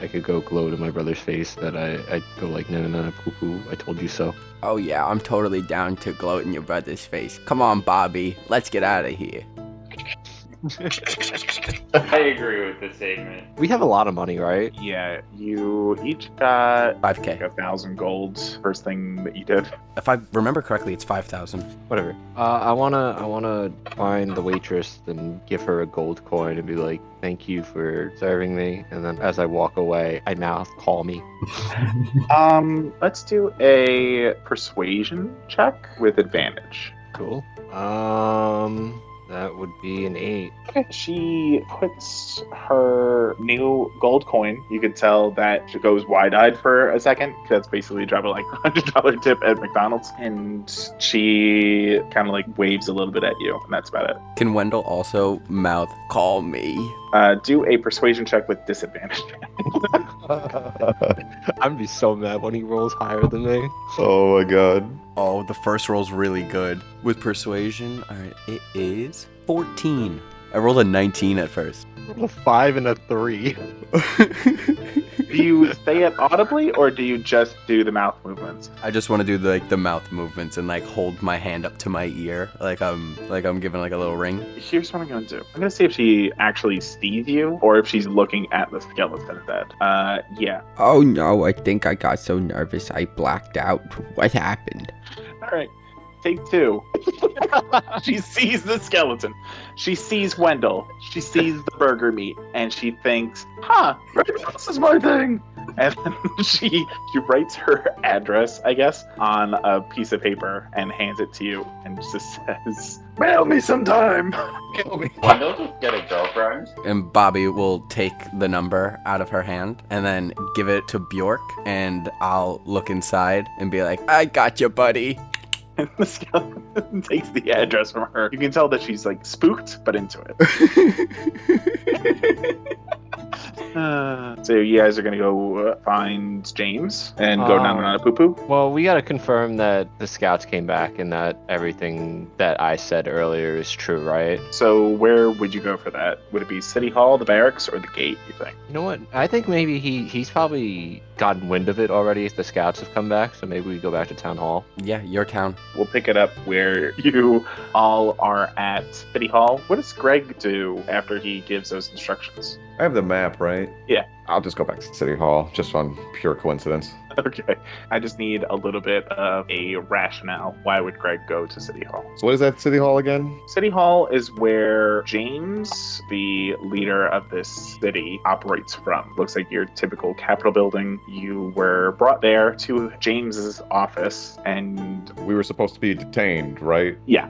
I could go glow to my brother's face that I go like, no, poo-poo, I told you so. Oh yeah, I'm totally down to gloat in your brother's face. Come on, Bobby, let's get out of here. I agree with the statement. We have a lot of money, right? Yeah, you each got 5K. 1,000 gold first thing that you did. If I remember correctly, it's 5,000. Whatever. I wanna find the waitress and give her a gold coin and be like, thank you for serving me. And then as I walk away, I mouth, call me. Let's do a persuasion check with advantage. Cool. That would be an 8. She puts her new gold coin. You could tell that she goes wide-eyed for a second. That's basically dropping like $100 tip at McDonald's. And she kind of like waves a little bit at you, and that's about it. Can Wendell also mouth, call me? Do a persuasion check with disadvantage. I'm gonna be so mad when he rolls higher than me. Oh my god. Oh, the first roll's really good. With persuasion, alright, it is 14. I rolled a 19 at first. A 5 and a 3. Do you say it audibly, or do you just do the mouth movements? I just want to do the mouth movements and like hold my hand up to my ear, like I'm giving like a little ring. Here's what I'm gonna do. I'm gonna see if she actually sees you, or if she's looking at the skeleton instead. Yeah. Oh no, I think I got so nervous I blacked out. What happened? All right. Take 2. She sees the skeleton. She sees Wendell. She sees the burger meat, and she thinks, maybe this is my thing. And then she writes her address, I guess, on a piece of paper and hands it to you, and just says, "Mail me sometime." Wendell just get a girlfriend. And Bobby will take the number out of her hand and then give it to Bjork, and I'll look inside and be like, I got you, buddy. And the skeleton takes the address from her. You can tell that she's like spooked, but into it. So you guys are gonna go find James and go down on a poo-poo? Well, we gotta confirm that the scouts came back and that everything that I said earlier is true, right? So where would you go for that? Would it be City Hall, the barracks, or the gate, you think? You know what? I think maybe he's probably gotten wind of it already if the scouts have come back, so maybe we go back to Town Hall. Yeah, your town. We'll pick it up where you all are at City Hall. What does Greg do after he gives those instructions? I have the map, right? Yeah. I'll just go back to City Hall, just on pure coincidence. Okay. I just need a little bit of a rationale. Why would Greg go to City Hall? So what is that City Hall again? City Hall is where James, the leader of this city, operates from. Looks like your typical Capitol building. You were brought there to James's office, and we were supposed to be detained, right? Yeah.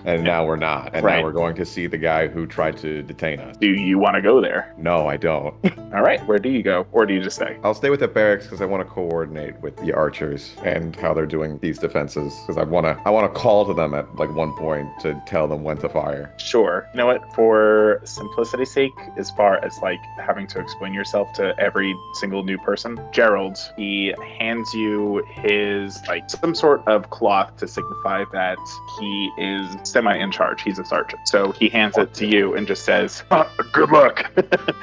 And now we're not. And right. Now we're going to see the guy who tried to detain us. Do you want to go there? No, I don't. All right. Where do you go? Or do you just stay? I'll stay with the barracks because I want to coordinate with the archers and how they're doing these defenses. Because I want to call to them at like one point to tell them when to fire. Sure. You know what? For simplicity's sake, as far as like having to explain yourself to every single new person, Gerald, he hands you his like some sort of cloth to signify that he is semi in charge. He's a sergeant. So he hands it to you and just says, "Good luck,"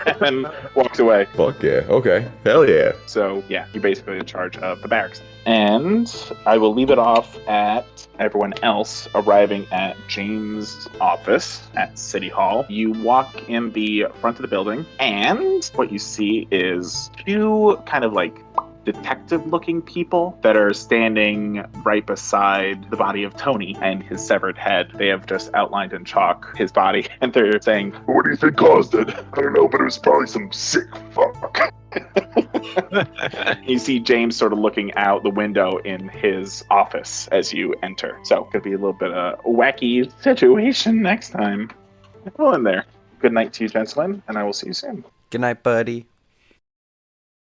and then walks away. Fuck yeah. Okay. Hell yeah. So yeah, you're basically in charge of the barracks. And I will leave it off at everyone else arriving at James' office at City Hall. You walk in the front of the building, and what you see is 2 kind of like detective-looking people that are standing right beside the body of Tony and his severed head. They have just outlined in chalk his body, and they're saying, "What do you think caused it?" "I don't know, but it was probably some sick fuck." You see James sort of looking out the window in his office as you enter. So could be a little bit of a wacky situation next time. Go in there. good night to you, gentlemen, and I will see you soon. Good night, buddy.